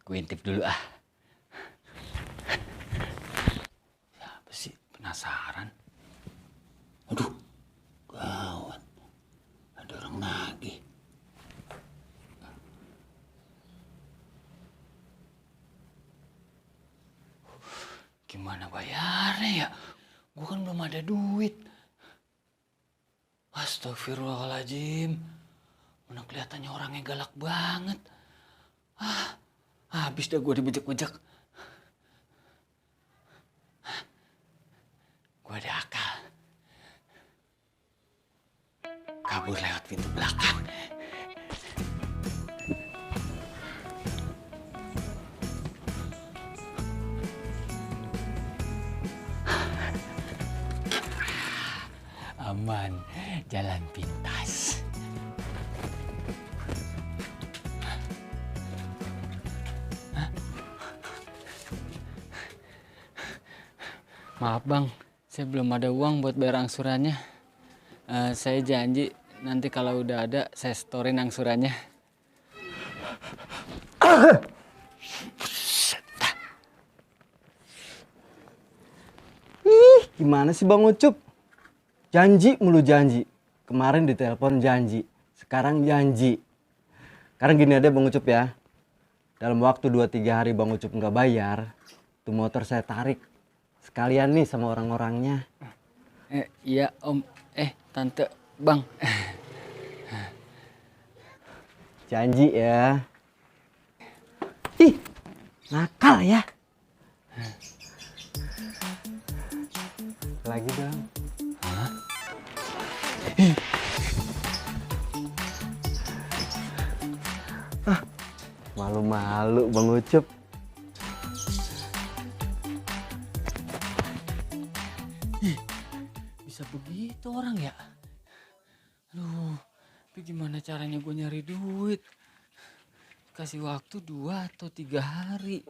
Gue intip dulu ah. Siapa sih? Penasaran. Aduh, gawat. Ada orang nagih. Gimana bayarnya ya? Gue kan belum ada duit. Astagfirullahaladzim. Mana kelihatannya orangnya galak banget. Habis dah gue dibejek-bejek. Gue ada akal. Kabur lewat pintu belakang. Aman, jalan pintas. Maaf bang, saya belum ada uang buat bayar angsurannya. Saya janji nanti kalau udah ada saya storin angsurannya. Gimana sih Bang Ucup? Janji mulu janji. Kemarin ditelepon janji, sekarang janji. Sekarang gini aja Bang Ucup ya. Dalam waktu 2-3 hari Bang Ucup nggak bayar, tuh motor saya tarik. Sekalian nih sama orang-orangnya. Iya om, tante, bang. Janji ya. Ih, nakal ya. Lagi dong. Hah? Malu-malu Bang Ucup. Bisa begitu orang ya? Aduh, tapi gimana caranya gue nyari duit? Kasih waktu 2 atau 3 hari.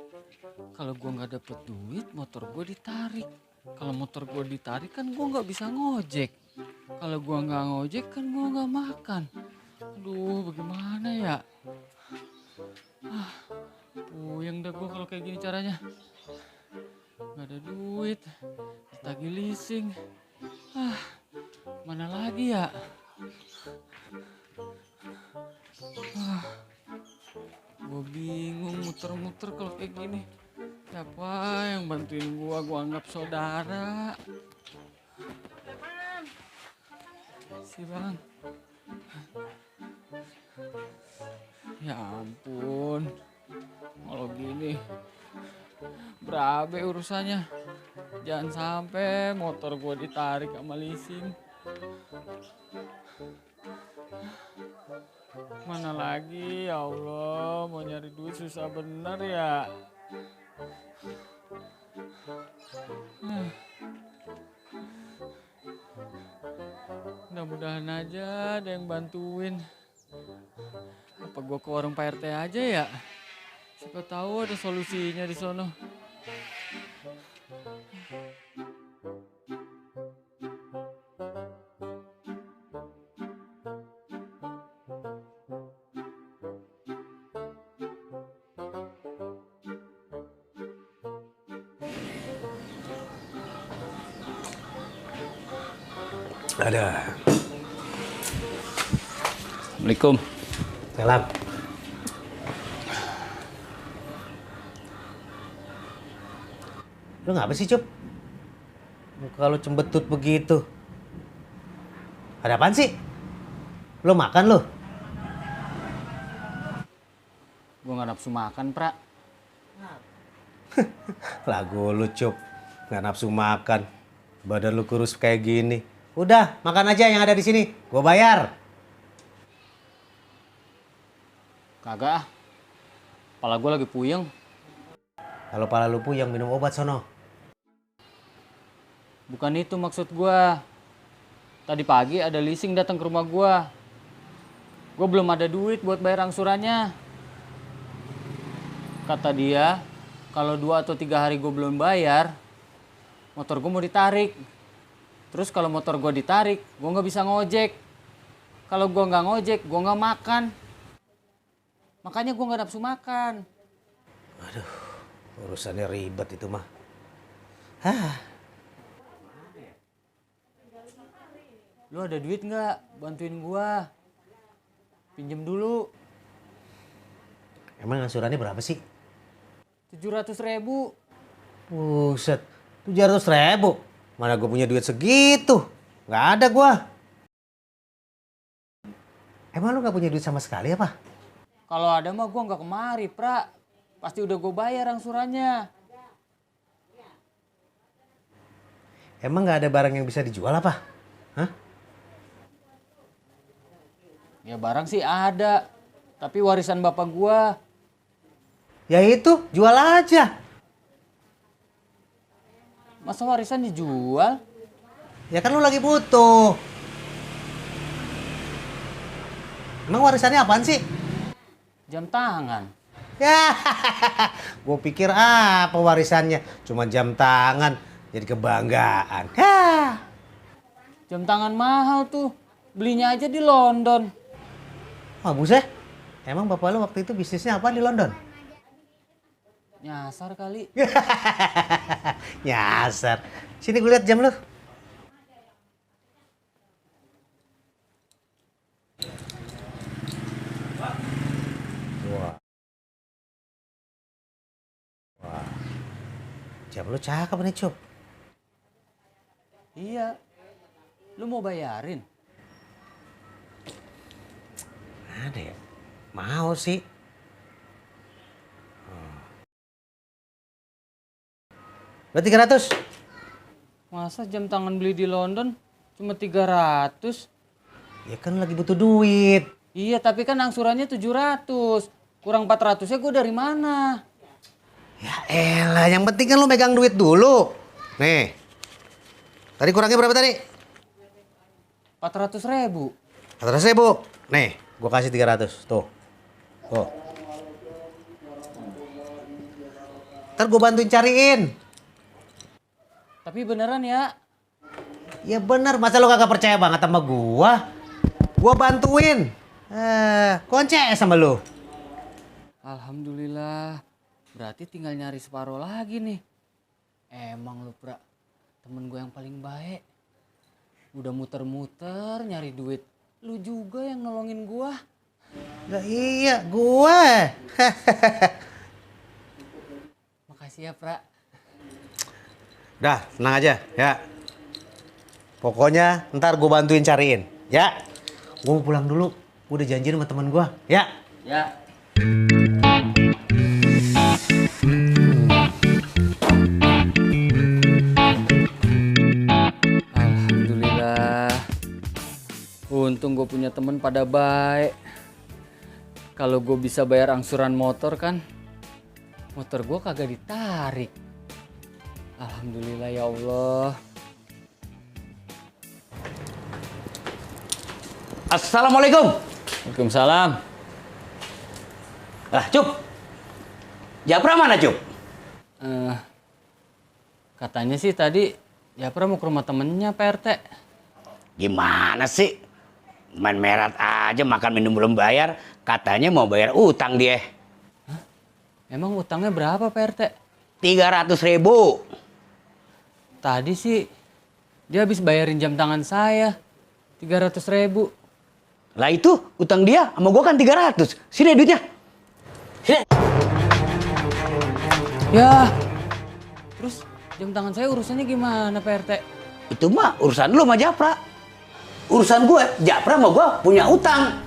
Kalau gue nggak dapet duit, motor gue ditarik. Kalau motor gue ditarik kan gue nggak bisa ngojek. Kalau gue nggak ngojek kan gue nggak makan. Aduh, bagaimana ya? Puyeng dah gue kalau kayak gini caranya. Nggak ada duit, ditagih leasing. Mana lagi ya? Gue bingung muter-muter kalau kayak gini. Siapa yang bantuin gue anggap saudara. Si bang. Ya ampun. Kalau gini berabe urusannya. Jangan sampai motor gue ditarik sama leasing. Mana lagi ya Allah, mau nyari duit susah bener ya. Mudah-mudahan aja ada yang bantuin. Apa gue ke warung Pak RT aja ya? Siapa tahu ada solusinya di sono. Ada. Assalamualaikum. Salam. Lu ngapa sih, Cup? Muka lu cembetut begitu. Ada apaan sih? Lu makan lu? Gue gak nafsu makan, Pra. Lagu lu, Cup. Nggak nafsu makan. Badan lu kurus kayak gini. Udah, makan aja yang ada di sini. Gua bayar. Kagak ah. Kepala gue lagi puyeng. Kalau pala lu puyeng minum obat sono. Bukan itu maksud gue. Tadi pagi ada leasing datang ke rumah gue. Gue belum ada duit buat bayar angsurannya. Kata dia, kalau 2 atau 3 hari gue belum bayar, motor gue mau ditarik. Terus kalau motor gue ditarik, gue nggak bisa ngojek. Kalau gue nggak ngojek, gue nggak makan. Makanya gue nggak nafsu makan. Urusannya ribet itu mah. Hah, Lu ada duit nggak? Bantuin gua. Pinjem dulu. emang angsurannya berapa sih? 700.000. Buset, 700.000. Mana gue punya duit segitu? Nggak ada gua. Emang lu nggak punya duit sama sekali apa? Kalau ada mah gua nggak kemari, Pra. Pasti udah gue bayar angsurannya. Emang nggak ada barang yang bisa dijual apa? Hah? Ya barang sih ada. Tapi warisan bapak gua. Ya itu, jual aja. Masa warisan dijual? Ya kan lu lagi butuh. Emang warisannya apaan sih? Jam tangan. Ya, gue pikir apa warisannya? Cuma jam tangan, jadi kebanggaan. Hah. Jam tangan mahal tuh. Belinya aja di London. Wah buset, emang bapak lu waktu itu bisnisnya apa di London? Nyasar kali. Nyasar. Sini gue lihat jam lu. Wah. Wah. Jam lu cakep nih, Cup. Iya. Lu mau bayarin? Ada ya? Mau sih. Berarti 300. Masa jam tangan beli di London cuma 300? Ya kan lagi butuh duit. Iya, tapi kan angsurannya 700. Kurang 400-nya gue dari mana? Ya elah, yang penting kan lu megang duit dulu. Nih. Tadi kurangnya berapa tadi? 400.000. 400.000. Nih, gua kasih 300. Tuh. Tuh. Ntar gua bantuin cariin. Tapi beneran ya? Ya bener, masa lu kagak percaya banget sama gua? Gua bantuin. Konce sama lu. Alhamdulillah. Berarti tinggal nyari separuh lagi nih. Emang lu, Pra, temen gue yang paling baik. Udah muter-muter nyari duit. Lu juga yang nolongin gua. Lah iya, gua. Makasih ya, Pra. Dah, tenang aja, ya. Pokoknya ntar gua bantuin cariin, ya. Gua mau pulang dulu. Gua udah janjian sama temen gua, ya. Ya. Alhamdulillah. Untung gue punya temen pada baik. Kalau gue bisa bayar angsuran motor kan, motor gue kagak ditarik. Alhamdulillah ya Allah. Assalamualaikum. Waalaikumsalam. Lah, Cup. Japra mana, Cup? Eh, katanya sih tadi Japra mau ke rumah temennya, Pak RT. Gimana sih? Main merat aja, makan minum belum bayar. Katanya mau bayar utang dia. Emang utangnya berapa, Pak RT? 300.000. Tadi sih dia habis bayarin jam tangan saya 300.000. Lah itu, utang dia sama gua kan 300. Sini duitnya. Sini. Ya, terus jam tangan saya urusannya gimana, Pak RT? Itu mah urusan lu sama Japra. Urusan gue, Japra sama gua punya utang.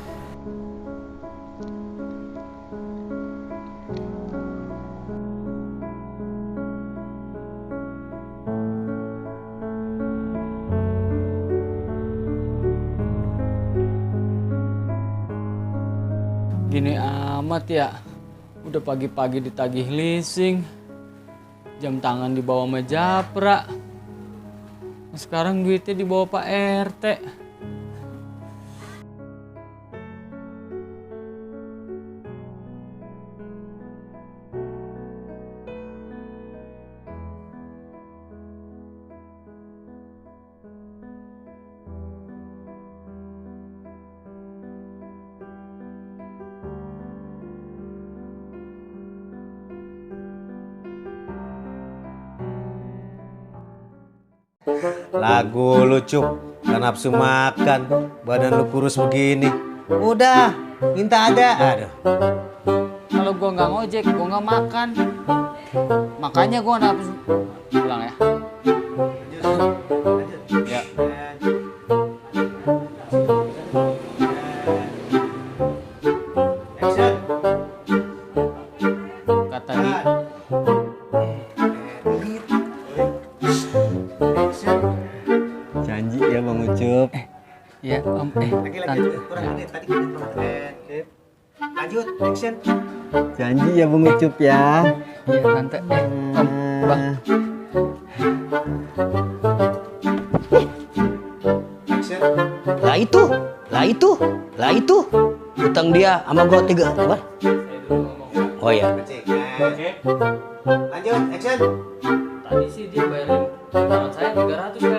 Gini amat ya, udah pagi-pagi ditagih leasing, jam tangan dibawa sama Japra, sekarang duitnya dibawa Pak RT. Lagu lu Cup, gak nafsu makan, badan lu kurus begini. Udah, minta ada. Aduh. Kalau gua nggak ngojek, gua nggak makan. Makanya gua nafsu. Pulang ya. Ya. Kata di Janji ya Bang Ucup. ya om Lagi, kurang menit tadi. Lanjut, action. Janji ya Bang Ucup ya. ya tante om bang Action. Lah itu. Utang dia sama gua 3 apa? Oh ya. Lanjut, action. tadi sih dia bayarin ibarat saya 300 kan